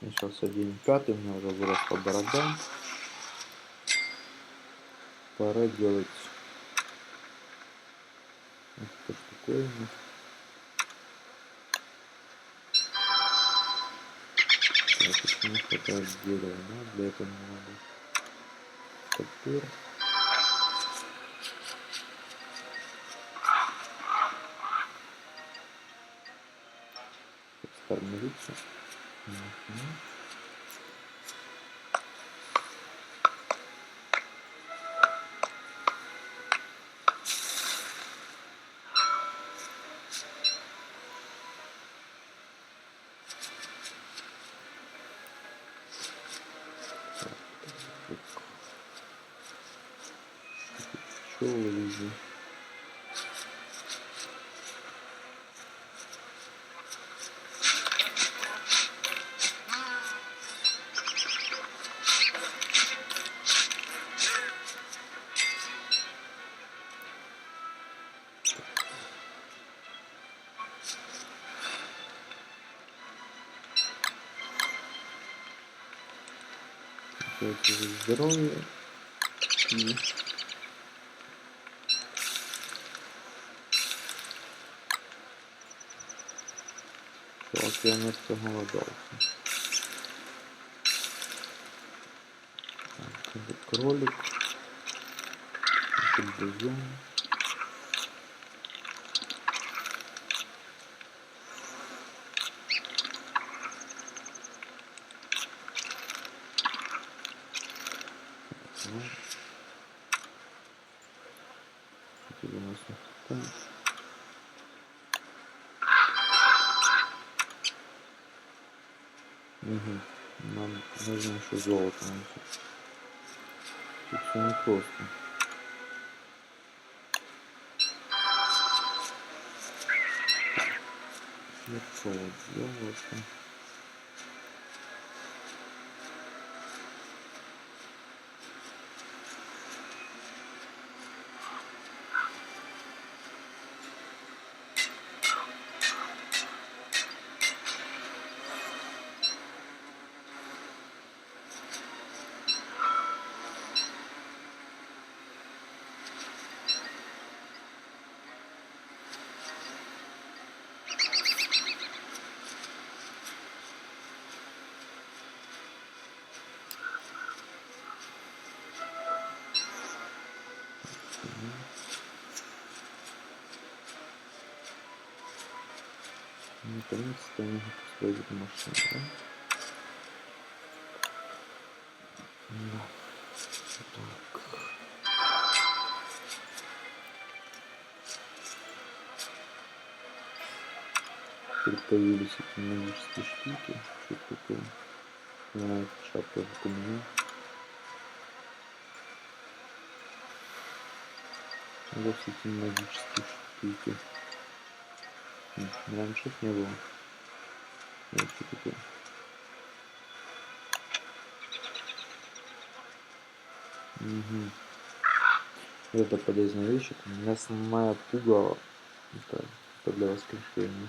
Я сейчас 1,5, у меня уже выросла борода. Пора делать эту штуковину. Так, еще не хватает дерева, но для этого не надо топор. Формируется. Пчелы везде. Это здоровье и чувак, я не проголодался. Это кролик, это бизон. Это у нас там. Угу. Нам нужно еще золото носить. Тут все непросто. Золото. Наконец-то они построили машину, да? Да. Так. Теперь появились эти магические штуки. Что такое? А, шапка как у меня. Вот эти магические штуки. Раньше их не было. Вот что такое. Угу. Это полезная вещь. У меня основная пугало. Это для воскрешения.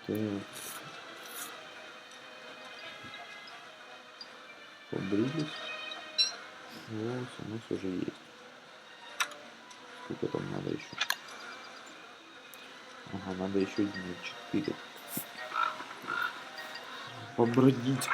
Так. Побрились. Вот, у нас уже есть. Сколько там надо еще? Ага, надо еще дней 4 побродить.